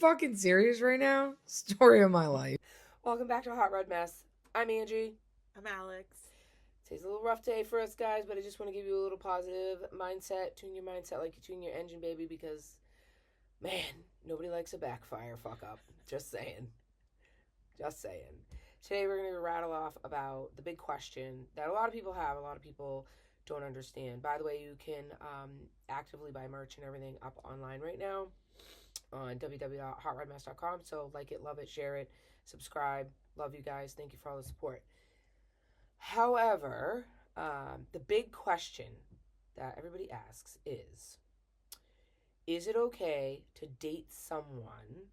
fucking serious right now? Story of my life. Welcome back to a Hot Red Mess. I'm Angie. I'm Alex. Today's a little rough day for us guys, but I just want to give you a little positive mindset. Tune your mindset like you tune your engine, baby, because, man, nobody likes a backfire fuck up. Just saying. Just saying. Today we're going to rattle off about the big question that a lot of people have, a lot of people don't understand. By the way, you can actively buy merch and everything up online right now on www.hotredmess.com. So like it, love it, share it, subscribe. Love you guys. Thank you for all the support. However, the big question that everybody asks is it okay to date someone,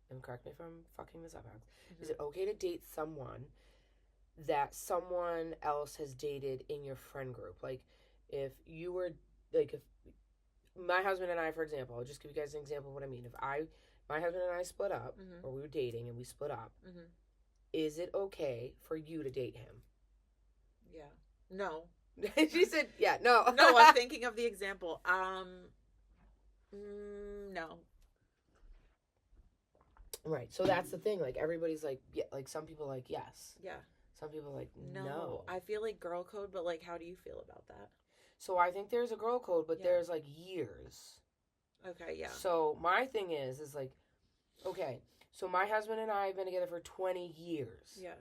and correct me if I'm fucking this up, Alex, is it okay to date someone that someone else has dated in your friend group? Like, if you were, like, if my husband and I, for example, I'll just give you guys an example of what I mean. If my husband and I split up, or we were dating and we split up, is it okay for you to date him? Yeah. No. She said, yeah, no. No, I'm thinking of the example. No. Right. So that's the thing. Like, everybody's like, yeah, like, some people like, yes. Yeah. Some people are like, no. No. I feel like girl code, but, like, how do you feel about that? So I think there's a girl code, but there's, like, years. Okay, yeah. So my thing is like, okay, so my husband and I have been together for 20 years. Yes.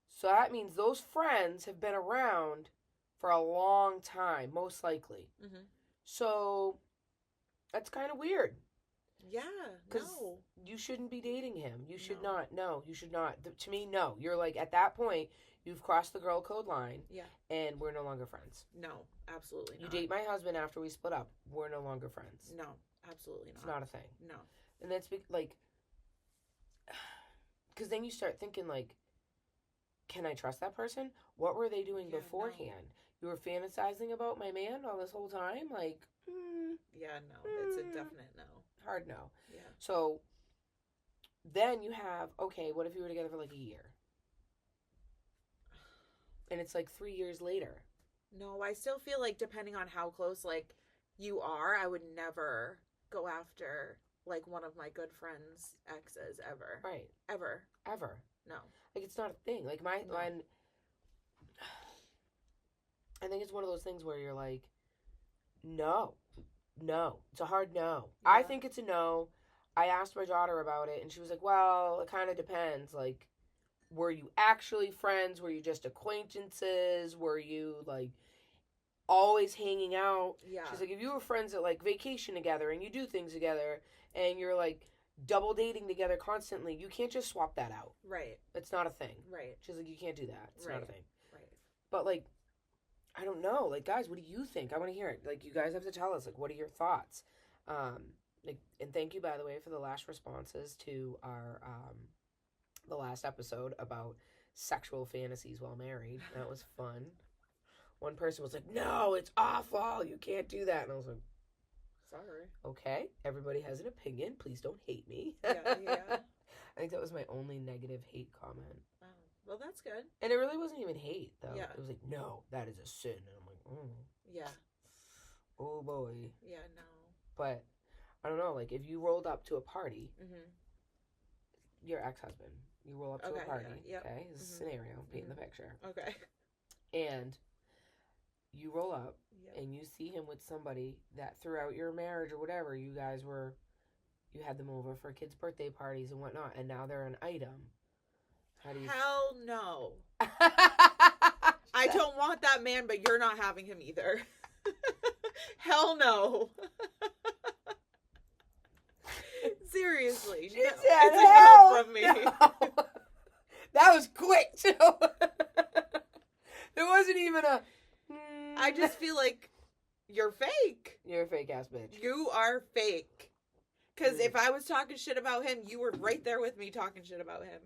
So that means those friends have been around for a long time, most likely. So that's kind of weird. Yeah, Because no. you shouldn't be dating him. You should not. No, you should not. To me, no. You're like, at that point, you've crossed the girl code line. Yeah. And we're no longer friends. No, absolutely not. You date my husband after we split up. We're no longer friends. No, absolutely not. It's not a thing. No. And that's like, because then you start thinking, like, can I trust that person? What were they doing beforehand? No. You were fantasizing about my man all this whole time? Like, yeah, no. It's a definite no. Hard no. Yeah. So then you have, okay, what if you were together for like a year? And it's like 3 years later. No, I still feel like depending on how close, like, you are, I would never go after, like, one of my good friends' exes ever. Right. Ever. No. Like, it's not a thing. Like, mine, I think it's one of those things where you're like, no. It's a hard no. Yeah. I think it's a no. I asked my daughter about it, and she was like, well, it kind of depends. Like, were you actually friends? Were you just acquaintances? Were you, like, always hanging out? Yeah. She's like, if you were friends that, like, vacation together and you do things together and you're, like, double dating together constantly, you can't just swap that out. Right. It's not a thing. Right. She's like, you can't do that. It's not a thing. Right. But, like, I don't know. Like, guys, what do you think? I want to hear it. Like, you guys have to tell us, like, what are your thoughts? Like, and thank you, by the way, for the last responses to our, the last episode about sexual fantasies while married. That was fun. One person was like, no, it's awful. You can't do that. And I was like, sorry. Okay. Everybody has an opinion. Please don't hate me. Yeah. I think that was my only negative hate comment. Oh, well, that's good. And it really wasn't even hate, though. Yeah. It was like, no, that is a sin. And I'm like, Yeah. Oh, boy. Yeah, no. But, I don't know, like, if you rolled up to a party, your ex-husband, you roll up to a party, okay? This is a scenario, I'm painting the picture. Okay. And you roll up, and you see him with somebody that throughout your marriage or whatever, you had them over for kids' birthday parties and whatnot, and now they're an item. How do you... Hell no. I don't want that man, but you're not having him either. Hell no. Seriously. She no. said, It's a no from me. No. That was quick, too. There wasn't even a... I just feel like you're fake. You're a fake-ass bitch. You are fake. Because if I was talking shit about him, you were right there with me talking shit about him.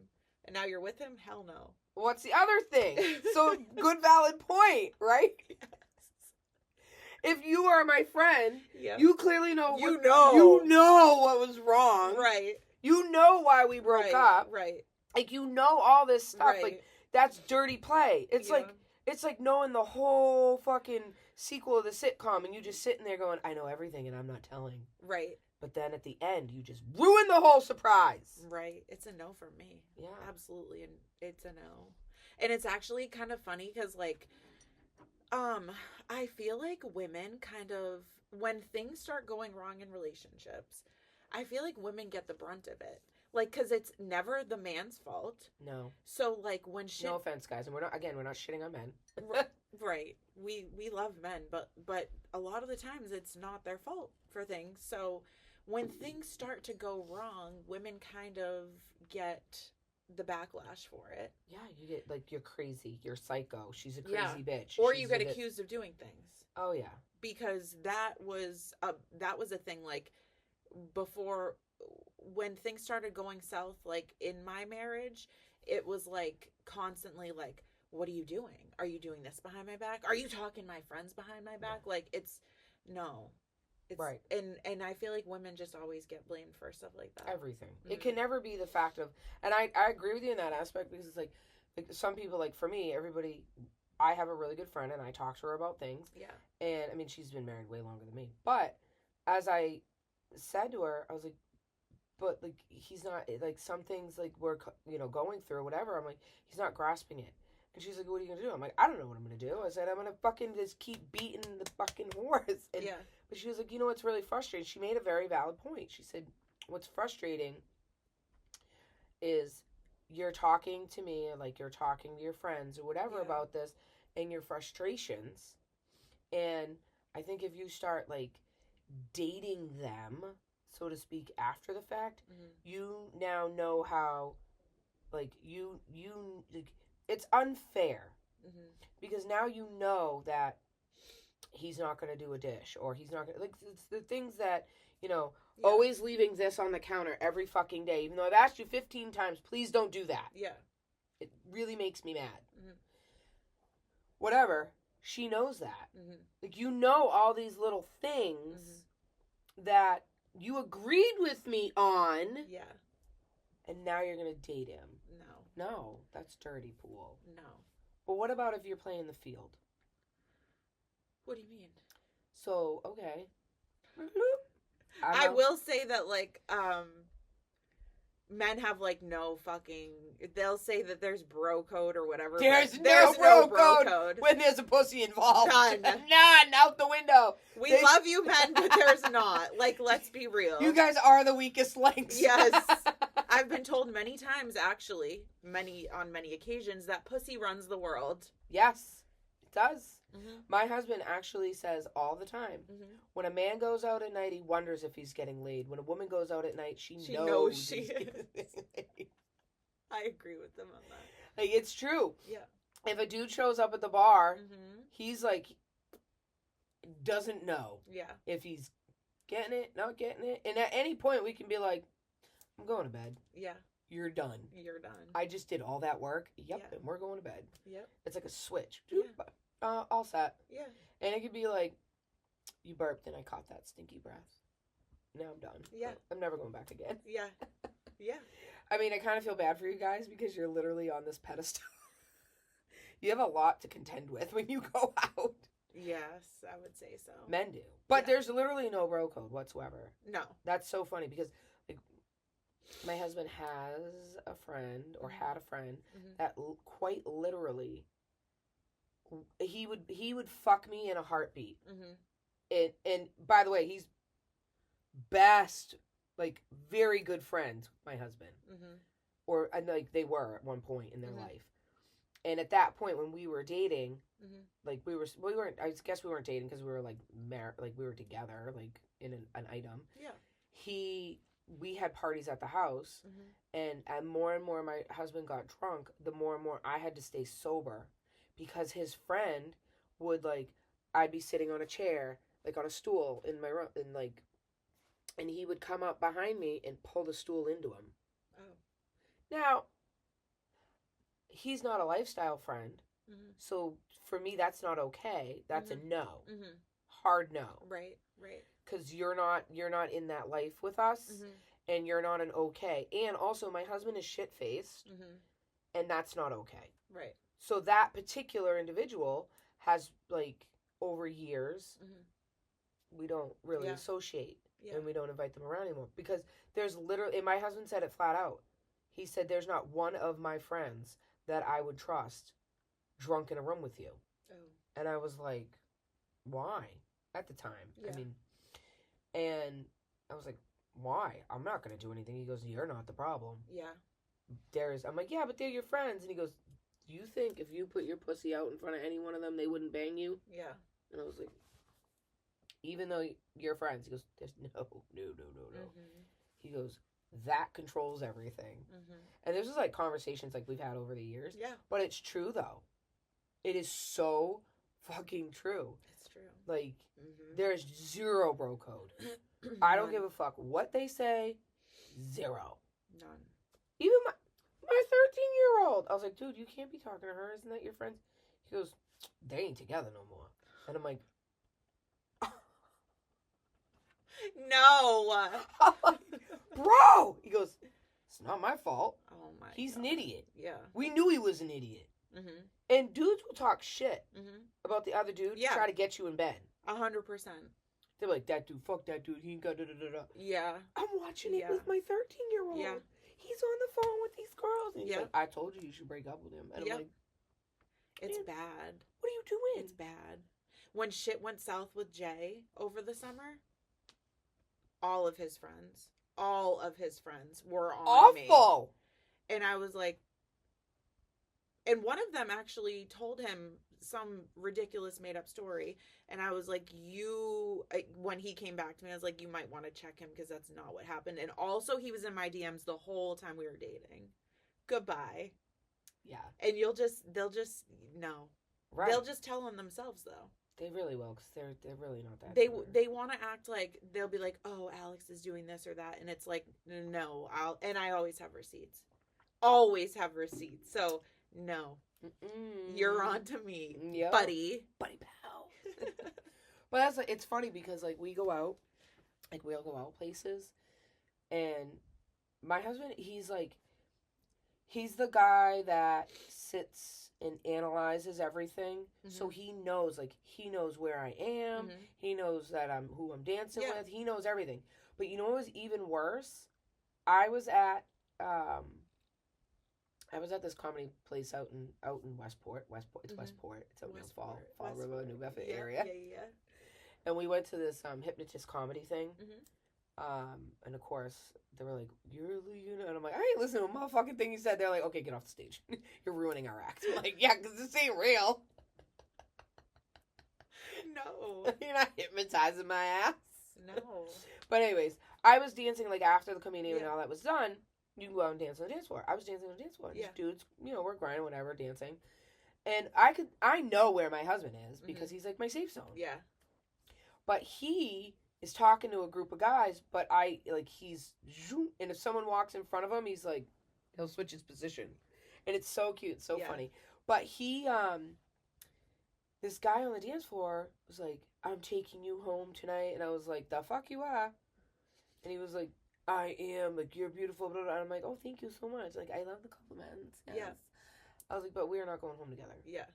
And now you're with him? Hell no. What's the other thing? So, good valid point, right? Yes. If you are my friend, yeah. you clearly know You know what was wrong. Right. You know why we broke up. Right. Like, you know all this stuff. Right. Like, that's dirty play. It's like, It's like knowing the whole fucking sequel of the sitcom and you just sitting there going, I know everything and I'm not telling. Right. But then at the end, you just ruin the whole surprise. Right. It's a no for me. Yeah. Absolutely. And it's a no. And it's actually kind of funny because, like, I feel like women kind of, when things start going wrong in relationships, I feel like women get the brunt of it. Like, because it's never the man's fault. No. So, like, when shit... No offense, guys. And we're not shitting on men. Right. We love men, but a lot of the times it's not their fault for things. So, when things start to go wrong, women kind of get the backlash for it. Yeah, you get, like, you're crazy. You're psycho. She's a crazy bitch. Or She's you get accused of doing things. Oh, yeah. Because that was a thing, like, before, when things started going south, like, in my marriage, it was, like, constantly, like, what are you doing? Are you doing this behind my back? Are you talking my friends behind my back? Like, it's, no. It's, right. And I feel like women just always get blamed for stuff like that. Everything. Mm-hmm. It can never be the fact of, and I agree with you in that aspect, because it's like some people, like, for me, everybody, I have a really good friend and I talk to her about things. Yeah. And, I mean, she's been married way longer than me. But as I said to her, I was like, but, like, he's not, like, some things, like, we're, you know, going through or whatever. I'm like, he's not grasping it. And she's like, what are you going to do? I'm like, I don't know what I'm going to do. I said, I'm going to fucking just keep beating the fucking horse. And, yeah. But she was like, you know what's really frustrating? She made a very valid point. She said, what's frustrating is you're talking to me, like you're talking to your friends or whatever about this and your frustrations. And I think if you start, like, dating them, so to speak, after the fact, you now know how, like, you like, it's unfair because now you know that he's not going to do a dish or he's not going to, like, it's the things that, you know, always leaving this on the counter every fucking day, even though I've asked you 15 times, please don't do that. Yeah. It really makes me mad. Whatever. She knows that. Like, you know all these little things that you agreed with me on. Yeah. And now you're going to date him. No, that's dirty pool. No. But what about if you're playing the field? What do you mean? So, okay. I will say that, like, men have, like, no fucking, they'll say that there's bro code or whatever. There's no bro code when there's a pussy involved. None. Out the window. We love you, men, but there's not. Like, let's be real. You guys are the weakest links. Yes. I've been told many times, actually, on many occasions, that pussy runs the world. Yes, it does. My husband actually says all the time, when a man goes out at night, he wonders if he's getting laid. When a woman goes out at night, she knows she is. I agree with them on that. Like, it's true. Yeah. If a dude shows up at the bar, he's like, doesn't know if he's getting it, not getting it. And at any point, we can be like, I'm going to bed. Yeah. You're done. You're done. I just did all that work. Yep. And we're going to bed. Yep. It's like a switch. Yeah. All set. Yeah. And it could be like, you burped and I caught that stinky breath. Now I'm done. Yeah. I'm never going back again. Yeah. Yeah. I mean, I kind of feel bad for you guys because you're literally on this pedestal. You have a lot to contend with when you go out. Yes, I would say so. Men do. But there's literally no bro code whatsoever. No. That's so funny because, like, my husband has a friend or had a friend that quite literally, he would fuck me in a heartbeat. And by the way, he's best, like, very good friends with my husband. Or, like, they were at one point in their life. And at that point, when we were dating, like, we weren't, I guess we weren't dating because we were, like, like, we were together, like, in an item. Yeah. We had parties at the house, and more and more my husband got drunk, the more and more I had to stay sober, because his friend would, like, I'd be sitting on a chair, like, on a stool in my room, and he would come up behind me and pull the stool into him. Oh. Now, he's not a lifestyle friend, so for me, that's not okay. That's a no. Hard no. Right, right. Because you're not in that life with us, and you're not an okay. And also, my husband is shit-faced, and that's not okay. Right. So that particular individual has, like, over years, we don't really associate. Yeah. And we don't invite them around anymore. Because there's literally, and my husband said it flat out. He said, there's not one of my friends that I would trust drunk in a room with you. Oh. And I was like, why? At the time. Yeah. I mean, and I was like, why? I'm not going to do anything. He goes, you're not the problem. Yeah. I'm like, yeah, but they're your friends. And he goes, do you think if you put your pussy out in front of any one of them, they wouldn't bang you? Yeah. And I was like, even though you're friends, he goes, there's no. He goes, that controls everything. And there's just, like, conversations, like, we've had over the years. Yeah. But it's true, though. It is so fucking true. It's true. Like, there's zero bro code. I don't give a fuck what they say. Zero. None. Even my 13-year-old. I was like, dude, you can't be talking to her. Isn't that your friends? He goes, they ain't together no more. And I'm like, no. Bro! He goes, it's not my fault. Oh my He's God. an idiot. Yeah. We knew he was an idiot. And dudes will talk shit about the other dude to try to get you in bed. 100%. They're like, that dude, fuck that dude. He ain't got da-da-da-da. Yeah. I'm watching it with my 13-year-old. Yeah. He's on the phone with these girls. And he's Yeah. like, I told you should break up with him. And I'm like, it's bad. What are you doing? It's bad. When shit went south with Jay over the summer, all of his friends were on me. Awful. And I was like, and one of them actually told him some ridiculous made up story. And I was like, when he came back to me, I was like, you might want to check him because that's not what happened. And also he was in my DMs the whole time we were dating. Goodbye. Yeah. And they'll just, no. Right. They'll just tell on themselves though. They really will, because they're really not that. They want to act like, they'll be like, oh, Alex is doing this or that. And it's like, no, I always have receipts. Always have receipts. So, no. You're on to me, buddy. Buddy pal. But that's like, it's funny because, like, we go out, like, we'll go out places, and my husband, he's the guy that sits and analyzes everything. So he knows where I am. He knows that who I'm dancing with. He knows everything. But you know what was even worse? I was at this comedy place out in Westport. It's Westport. It's out in Fall River, New Bedford area. Yeah. And we went to this hypnotist comedy thing. And of course, they were like, you're leaving? And I'm like, I ain't listening to a motherfucking thing you said. They're like, okay, get off the stage. You're ruining our act. I'm like, yeah, because this ain't real. No. You're not hypnotizing my ass. No. But anyways, I was dancing, like, after the comedian and all that was done. You can go out and dance on the dance floor. I was dancing on the dance floor. Yeah. Just dudes, we're grinding, whatever, dancing. And I know where my husband is because he's, like, my safe zone. Yeah. But he is talking to a group of guys, but and if someone walks in front of him, he's like, he'll switch his position. And it's so cute, so funny. But he, this guy on the dance floor was like, I'm taking you home tonight. And I was like, the fuck you are? And he was like, I am, like, you're beautiful, blah, blah. And I'm like, oh, thank you so much. Like, I love the compliments. Yes. Yeah. I was like, but we're not going home together. Yeah.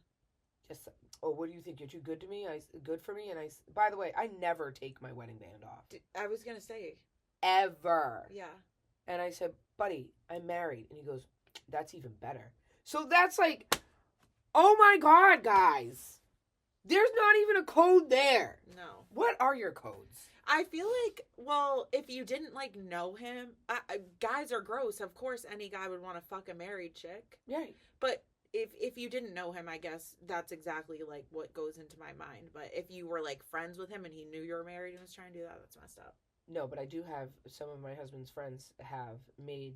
Just, oh, what do you think? You're too good to me? Good for me? And by the way, I never take my wedding band off. I was going to say. Ever. Yeah. And I said, buddy, I'm married. And he goes, that's even better. So that's like, oh my God, guys. There's not even a code there. No. What are your codes? I feel like, well, if you didn't, like, know him, guys are gross. Of course, any guy would want to fuck a married chick. Right. But if you didn't know him, I guess that's exactly, like, what goes into my mind. But if you were, like, friends with him and he knew you were married and was trying to do that, that's messed up. No, but I do have, some of my husband's friends have made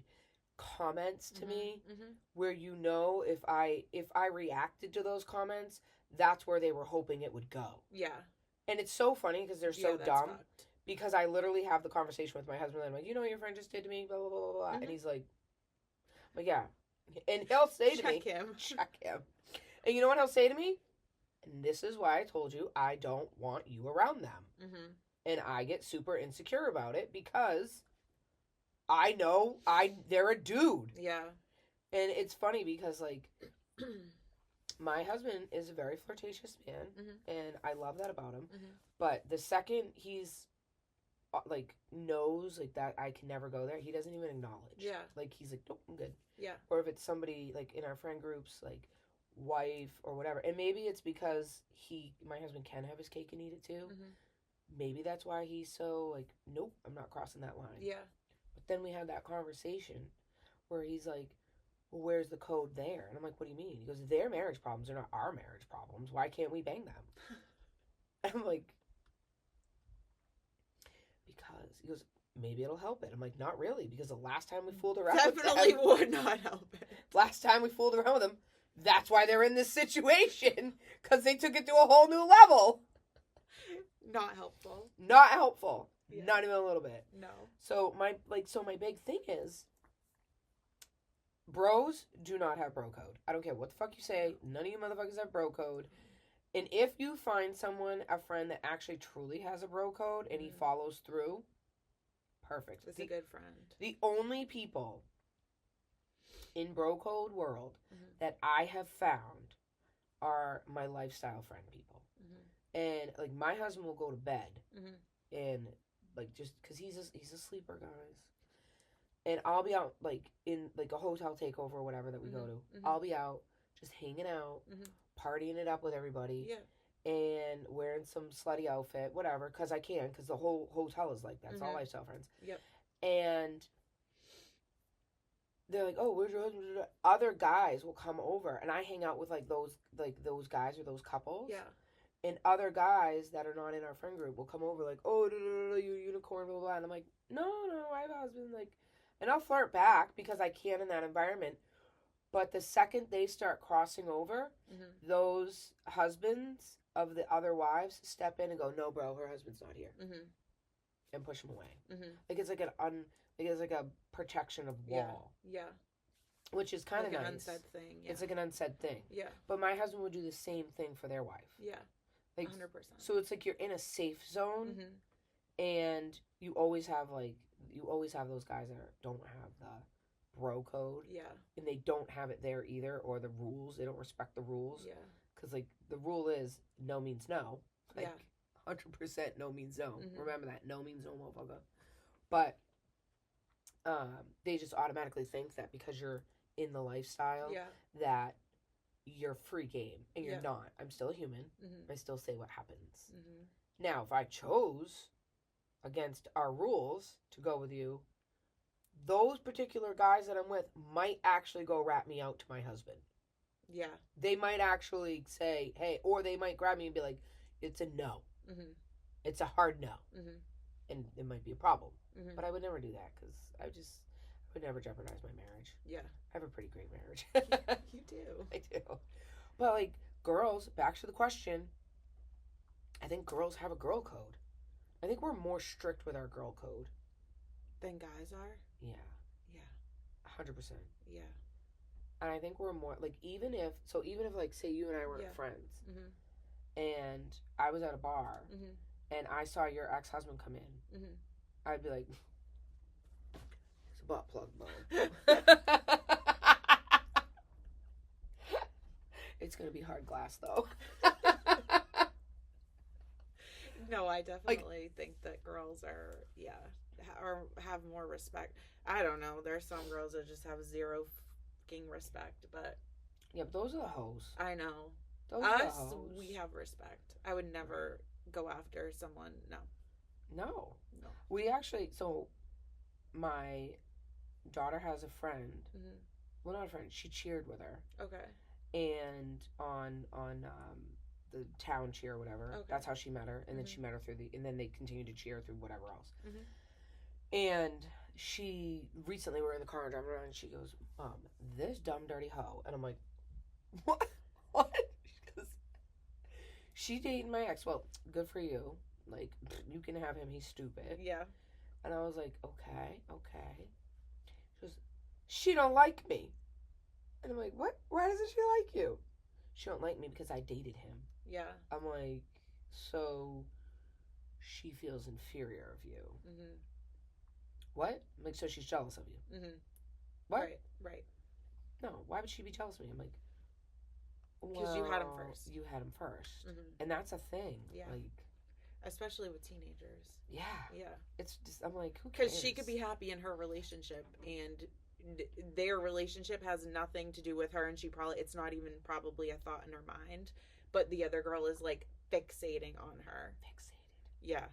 comments to me where if I reacted to those comments, that's where they were hoping it would go. Yeah. And it's so funny because they're so dumb. Fucked. Because I literally have the conversation with my husband. And I'm like, you know what your friend just did to me? Blah, blah, blah, blah, blah. And he's like, yeah. And he'll say to me. Check him. And you know what he'll say to me? And this is why I told you I don't want you around them. And I get super insecure about it because I know they're a dude. Yeah. And it's funny because, like, My husband is a very flirtatious man, and I love that about him. Mm-hmm. But the second he's like knows like that I can never go there, he doesn't even acknowledge. Yeah. Like he's like, nope, I'm good. Yeah. Or if it's somebody like in our friend groups, like wife or whatever, and maybe it's because my husband can have his cake and eat it too. Mm-hmm. Maybe that's why he's so like, nope, I'm not crossing that line. Yeah. But then we had that conversation where he's like, well, where's the code there? And I'm like, what do you mean? He goes, their marriage problems are not our marriage problems. Why can't we bang them? And I'm like, because he goes, maybe it'll help it. I'm like, not really, because the last time we fooled around definitely with them, would not help it. last time we fooled around with them, that's why they're in this situation, because they took it to a whole new level. Not helpful. Not helpful. Yeah. Not even a little bit. No. So my big thing is, bros do not have bro code. I don't care what the fuck you say. None of you motherfuckers have bro code. And if you find someone, a friend that actually truly has a bro code and he follows through, perfect. It's a good friend. The only people in bro code world that I have found are my lifestyle friend people. And like my husband will go to bed and like just because he's a sleeper, guys. And I'll be out like in like a hotel takeover or whatever that we go to. I'll be out just hanging out, partying it up with everybody. Yeah. And wearing some slutty outfit, whatever, because I can, because the whole hotel is like that. It's all lifestyle friends. Yep. And they're like, oh, where's your husband? Other guys will come over, and I hang out with like those guys or those couples. Yeah. And other guys that are not in our friend group will come over like, oh, you unicorn, blah, blah, blah. And I'm like, no, I have a husband. Like, and I'll flirt back because I can in that environment. But the second they start crossing over, those husbands of the other wives step in and go, no, bro, her husband's not here. And push him away. Like it's like a protection of wall. Yeah. Which is kind of like nice. An unsaid thing. Yeah. It's like an unsaid thing. Yeah. But my husband would do the same thing for their wife. Yeah. Like 100%. So it's like you're in a safe zone, and you always have those guys that don't have the bro code. Yeah. And they don't have it there either, or the rules. They don't respect the rules. Yeah. Because like the rule is no means no. Like 100% no means no. Remember that, no means no, motherfucker. But they just automatically think that because you're in the lifestyle, that you're free game, and you're not. I'm still a human. I still say what happens. Now, if I chose against our rules to go with you, those particular guys that I'm with might actually go rat me out to my husband. Yeah. They might actually say, hey, or they might grab me and be like, it's a no. It's a hard no. And it might be a problem. But I would never do that because I would never jeopardize my marriage. Yeah. I have a pretty great marriage. You do. I do. But like girls, back to the question, I think girls have a girl code. I think we're more strict with our girl code than guys are. Yeah. Yeah. 100%. Yeah. And I think we're more like even if like say you and I weren't friends, and I was at a bar, and I saw your ex-husband come in, I'd be like, it's a butt plug, bro. It's gonna be hard glass though. No, I definitely think that girls are or have more respect. I don't know. There's some girls that just have zero fucking respect, but yeah, but those are the hoes. I know. Those Us, are the hoes. we have respect. I would never go after someone. No. We actually, so my daughter has a friend. Well, not a friend. She cheered with her. Okay. And on the town cheer or whatever. Okay. That's how she met her. And then she met her and then they continued to cheer through whatever else. And she, recently we were in the car driving around and she goes, Mom, this dumb dirty hoe. And I'm like, what? Because she dated my ex. Well, good for you. Like, you can have him. He's stupid. Yeah. And I was like, okay. She goes, she don't like me. And I'm like, what? Why doesn't she like you? She don't like me because I dated him. Yeah. I'm like, so she feels inferior of you. What? Like, so she's jealous of you. What? Right. No, why would she be jealous of me? I'm like, Because you had him first. You had him 1st. Mm-hmm. And that's a thing. Yeah. Like, especially with teenagers. yeah. Yeah. It's just, I'm like, who cares? Because she could be happy in her relationship, and their relationship has nothing to do with her, and it's not even probably a thought in her mind, but the other girl is like fixating on her. Fixated. Yeah.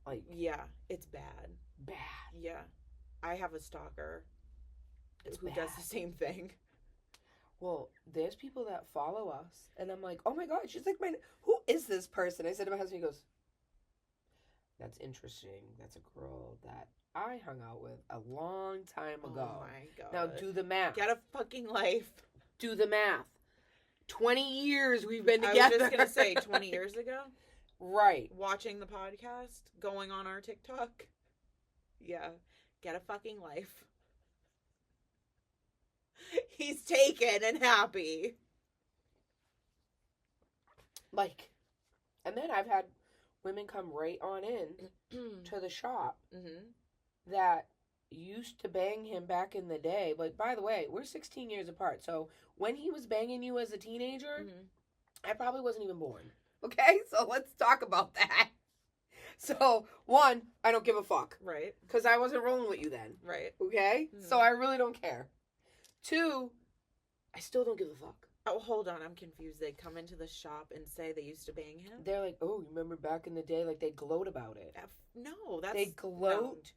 Like, yeah, it's bad. Bad. Yeah. I have a stalker who bad. does the same thing. Well, there's people that follow us, and I'm like, oh my god, she's like, who is this person? I said to my husband, he goes, that's interesting. That's a girl that I hung out with a long time ago. Oh my god. Now do the math. Get a fucking life. Do the math. 20 years we've been together. I was just going to say 20 years ago. Right. Watching the podcast, going on our TikTok. Yeah. Get a fucking life. He's taken and happy. Like, and then I've had women come right on in to the shop that used to bang him back in the day. But by the way, we're 16 years apart. So when he was banging you as a teenager, I probably wasn't even born. Okay? So let's talk about that. So, one, I don't give a fuck. Right. Because I wasn't rolling with you then. Right. Okay? So I really don't care. 2, I still don't give a fuck. Oh, hold on. I'm confused. They come into the shop and say they used to bang him? They're like, oh, you remember back in the day? Like, they gloat about it. No, that's... They gloat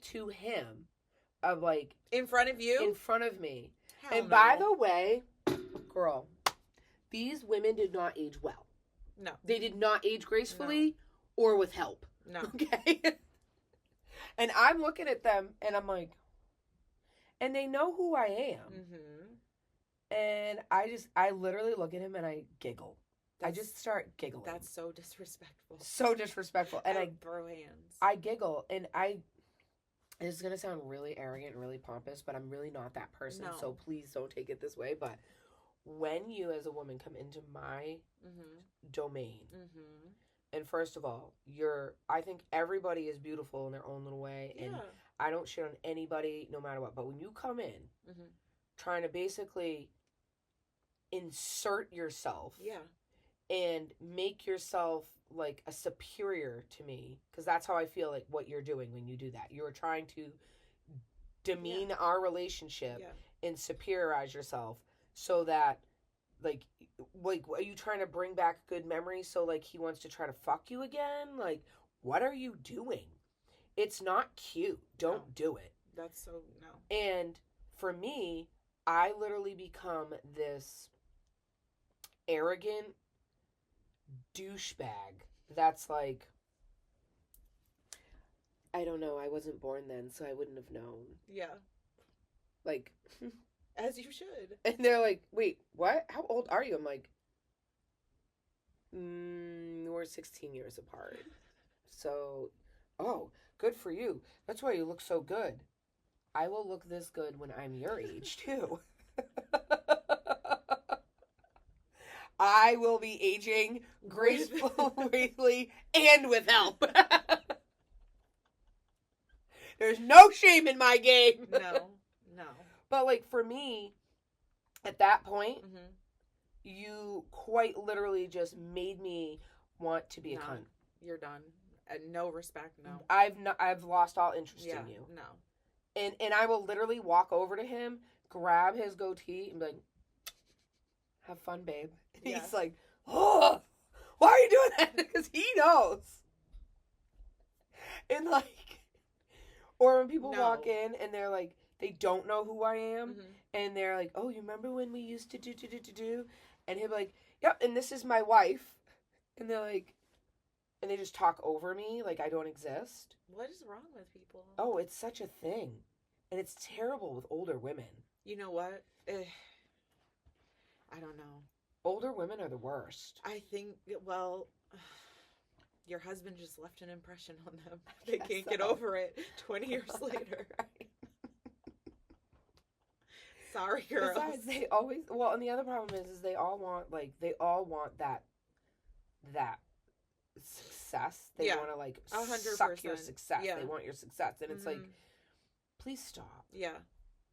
to him of, like... In front of you? In front of me. Hell and no. by the way, girl, these women did not age well. No. They did not age gracefully or with help. No. Okay? And I'm looking at them and I'm like... And they know who I am. And I literally look at him and I giggle. I just start giggling. That's so disrespectful. So disrespectful. And I throw hands. I giggle and this is going to sound really arrogant and really pompous, but I'm really not that person. No. So please don't take it this way. But when you as a woman come into my domain, and first of all, I think everybody is beautiful in their own little way. And I don't shit on anybody no matter what. But when you come in trying to basically insert yourself and make yourself like a superior to me, because that's how I feel like what you're doing when you do that. You're trying to demean our relationship and superiorize yourself so that like are you trying to bring back good memories so like he wants to try to fuck you again? Like, what are you doing? It's not cute. Don't do it. That's so no. And for me, I literally become this arrogant douchebag that's like, I don't know, I wasn't born then, so I wouldn't have known. Yeah. Like, as you should. And they're like, wait, what? How old are you? I'm like, we're 16 years apart. So, oh, good for you. That's why you look so good. I will look this good when I'm your age, too. I will be aging gracefully and with help. There's no shame in my game. No. But, like, for me, at that point, you quite literally just made me want to be a cunt. You're done. No respect, no. I've lost all interest in you. No. And I will literally walk over to him, grab his goatee, and be like, have fun, babe. And he's like, oh, why are you doing that? Because he knows. And like, or when people walk in and they're like, they don't know who I am. And they're like, oh, you remember when we used to do? And he'll be like, yep, and this is my wife. And they're like, and they just talk over me like I don't exist. What is wrong with people? Oh, it's such a thing. And it's terrible with older women. You know what? I don't know. Older women are the worst. I think, well, your husband just left an impression on them. They can't get over it 20 years later. Right. Sorry, girls. Besides, they always, well, and the other problem is they all want that success. They want to like 100%. suck your success. Yeah. They want your success. And it's like, please stop. Yeah.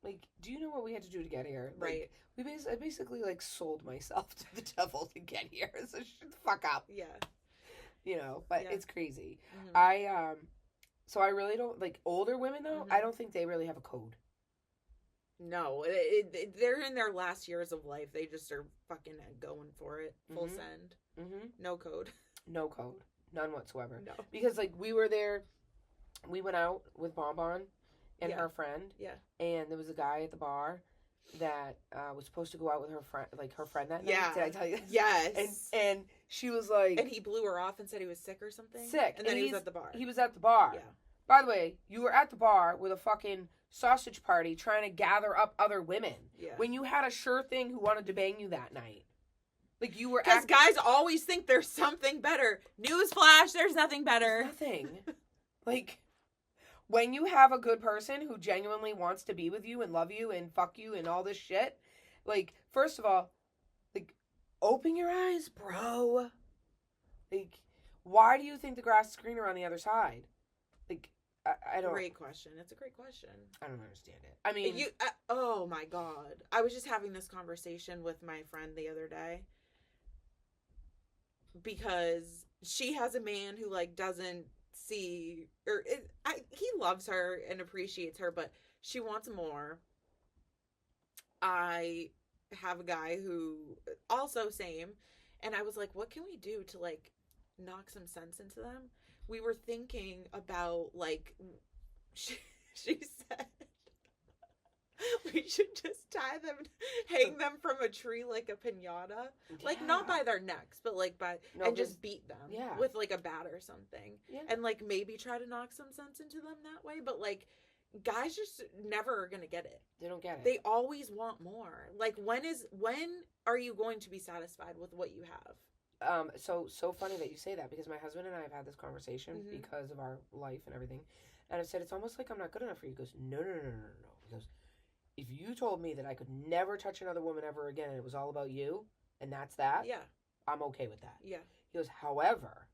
Like, do you know what we had to do to get here? Right. Like, I basically, like, sold myself to the devil to get here. So shut the fuck up. Yeah. You know, but Yeah. it's crazy. Mm-hmm. So I really don't, like, older women, though, Mm-hmm. I don't think they really have a code. No, they're in their last years of life. They just are fucking going for it. Full Mhm. send. Mm-hmm. No code. No code. None whatsoever. No. Because, like, we were there, we went out with Bonbon and Yeah. her friend. Yeah. And there was a guy at the bar that was supposed to go out with her friend, that night. Yeah. Did I tell you this? Yes. And she was like... And he blew her off and said he was sick or something? Sick. And then he was at the bar. He was at the bar. Yeah. By the way, you were at the bar with a fucking sausage party trying to gather up other women. Yeah. When you had a sure thing who wanted to bang you that night. Like, you were... Because guys always think there's something better. Newsflash, there's nothing better. There's nothing. Like... When you have a good person who genuinely wants to be with you and love you and fuck you and all this shit, like, first of all, like, open your eyes, bro. Like, why do you think the grass is greener on the other side? Like, I don't... Great question. It's a great question. I don't understand it. I mean... Oh, my God. I was just having this conversation with my friend the other day. Because she has a man who, like, doesn't... he loves her and appreciates her, but she wants more. I have a guy who also same, and I was like, what can we do to, like, knock some sense into them? We were thinking about, like, she said we should just tie them, hang them from a tree like a piñata. Like, not by their necks, but, like, and just beat them with, like, a bat or something. Yeah. And, like, maybe try to knock some sense into them that way. But, like, guys just never are going to get it. They don't get it. They always want more. Like, when are you going to be satisfied with what you have? So funny that you say that, because my husband and I have had this conversation because of our life and everything. And I've said, it's almost like I'm not good enough for you. He goes, no. He goes, if you told me that I could never touch another woman ever again and it was all about you, and that's that, yeah, I'm okay with that. Yeah. He goes, however,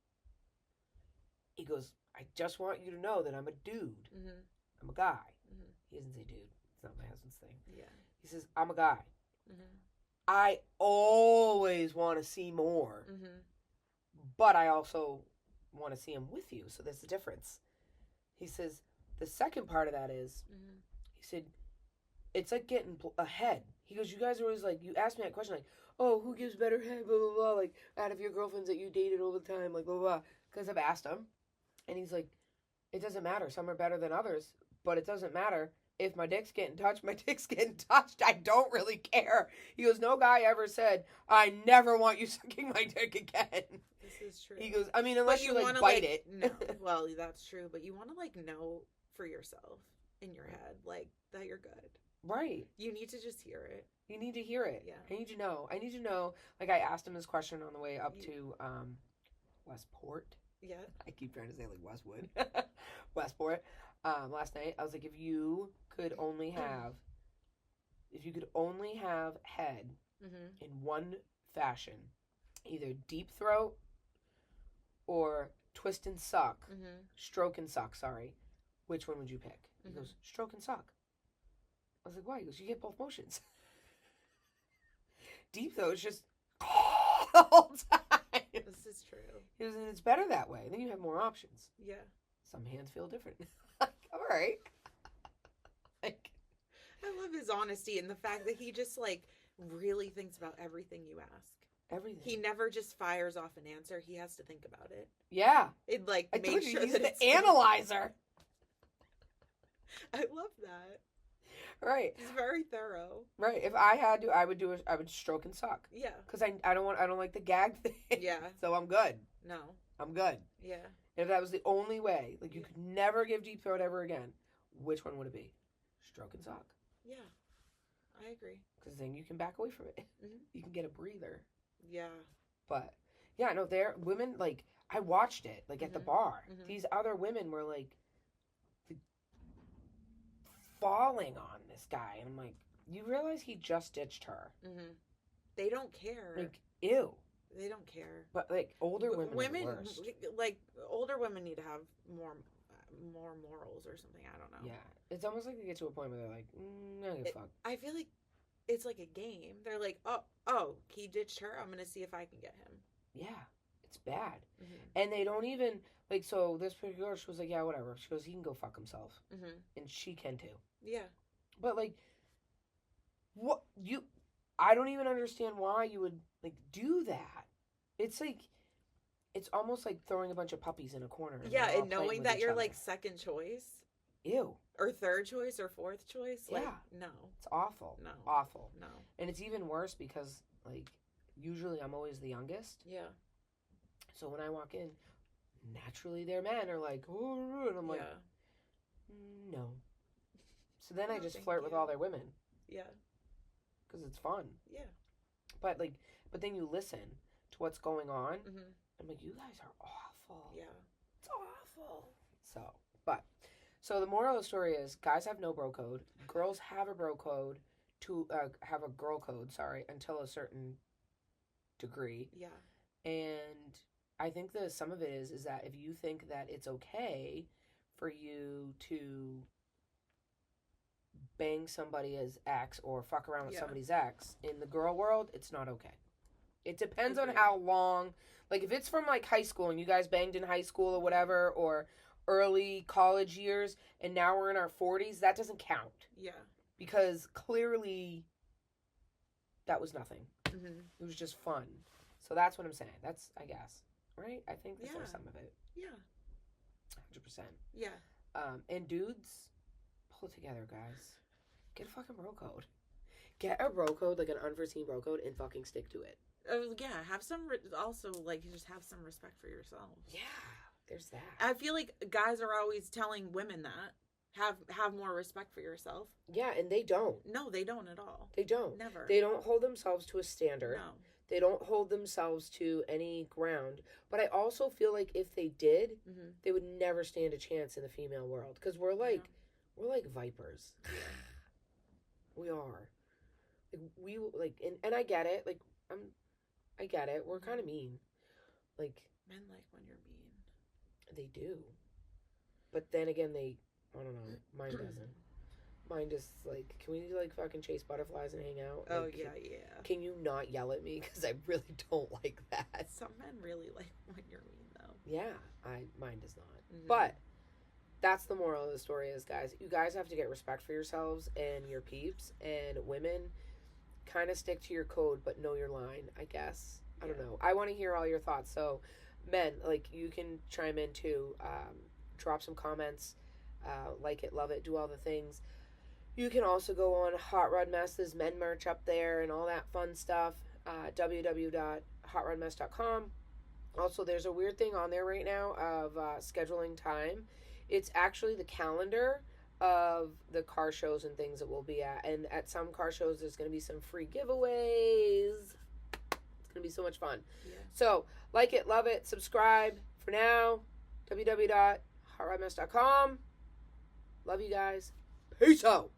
he goes, I just want you to know that I'm a dude. Mm-hmm. I'm a guy. Mm-hmm. He doesn't say dude. It's not my husband's thing. Yeah. He says, I'm a guy. Mm-hmm. I always want to see more. Mm-hmm. But I also want to see him with you. So there's a difference. He says, the second part of that is, he said, it's like getting ahead. He goes, you guys are always like, you ask me that question, like, oh, who gives better head, blah, blah, blah, like, out of your girlfriends that you dated all the time, like, blah, blah, blah. Because I've asked him. And he's like, it doesn't matter. Some are better than others. But it doesn't matter. If my dick's getting touched, my dick's getting touched. I don't really care. He goes, no guy ever said, I never want you sucking my dick again. This is true. He goes, I mean, unless you like, bite it. No, well, that's true. But you want to, like, know for yourself in your head, like, that you're good. Right. You need to just hear it. You need to hear it. Yeah. I need to know. Like, I asked him this question on the way up to Westport. Yeah. I keep trying to say, like, Westwood. Westport. Last night, I was like, if you could only have head in one fashion, either deep throat or twist and suck, stroke and suck, sorry, which one would you pick? He goes, stroke and suck. I was like, why? He goes, you get both motions. Deep throat is just the whole time. This is true. He goes, and it's better that way. Then you have more options. Yeah. Some hands feel different. All right. Like, I love his honesty and the fact that he just, like, really thinks about everything you ask. Everything. He never just fires off an answer. He has to think about it. Yeah. It, like, I makes sure he's that the it's analyzer. I love that. Right. He's very thorough. Right. If I had to, I would stroke and suck. Yeah. Because I don't like the gag thing. Yeah. So I'm good. No. I'm good. Yeah. And if that was the only way, like, you could never give deep throat ever again, which one would it be? Stroke and suck. Yeah. I agree. Because then you can back away from it. Mm-hmm. You can get a breather. Yeah. But, yeah, no, women, like, I watched it, like, at the bar. These other women were, like, falling on this guy. And I'm like, you realize he just ditched her. They don't care. Like, ew. They don't care. But, like, older women like, older women need to have more more morals or something. I don't know. Yeah. It's almost like they get to a point where they're like, I don't give a fuck. I feel like it's like a game. They're like, oh, he ditched her. I'm going to see if I can get him. Yeah. It's bad. Mm-hmm. And they don't even, like, so this particular girl, she was like, yeah, whatever. She goes, he can go fuck himself. Mm-hmm. And she can too. Yeah. But, like, I don't even understand why you would, like, do that. It's like, it's almost like throwing a bunch of puppies in a corner. Yeah, and knowing that you're, like, second choice. Ew. Or third choice or fourth choice. Like, yeah. No. It's awful. No. Awful. No. And it's even worse because, like, usually I'm always the youngest. Yeah. So when I walk in, naturally their men are like, oh, and I'm like, no. So then I just flirt with all their women. Yeah. Because it's fun. Yeah. But then you listen to what's going on. Mm-hmm. I'm like, you guys are awful. Yeah. It's awful. So the moral of the story is, guys have no bro code. Girls have a bro code have a girl code, until a certain degree. Yeah. And I think that some of it is that if you think that it's okay for you to bang somebody's ex or fuck around with somebody's ex, in the girl world, it's not okay. It depends on how long, like if it's from like high school and you guys banged in high school or whatever, or early college years and now we're in our 40s, that doesn't count. Yeah. Because clearly that was nothing. Mm-hmm. It was just fun. So that's what I'm saying. That's, I guess, right? I think that's some of it. Yeah. 100%. Yeah. And dudes, pull it together, guys. Get a fucking bro code. Get a bro code, like an unforeseen bro code, and fucking stick to it. Yeah, have some, also, like, just have some respect for yourself. Yeah, there's that. I feel like guys are always telling women that. Have more respect for yourself. Yeah, and they don't. No, they don't at all. They don't. Never. They don't hold themselves to a standard. No. They don't hold themselves to any ground. But I also feel like if they did, they would never stand a chance in the female world. Because we're like vipers. Yeah. We are. And I get it. Like, I get it. We're kind of mean. Like, men like when you're mean. They do. But then again, I don't know. Mine doesn't. Mine just, like, can we, like, fucking chase butterflies and hang out? Oh, like, yeah. Can you not yell at me? Because I really don't like that. Some men really like when you're mean, though. Yeah. Mine does not. Mm-hmm. But that's the moral of the story is, guys, you guys have to get respect for yourselves and your peeps. And women, kind of stick to your code, but know your line, I guess. I don't know. I want to hear all your thoughts. So, men, like, you can chime in, too. Drop some comments. Like it, love it, do all the things. You can also go on Hot Rod Mess. There's men merch up there and all that fun stuff. www.hotrodmess.com. Also, there's a weird thing on there right now of scheduling time. It's actually the calendar of the car shows and things that we'll be at. And at some car shows, there's going to be some free giveaways. It's going to be so much fun. Yeah. So, like it, love it, subscribe. For now, www.hotrodmess.com. Love you guys. Peace out.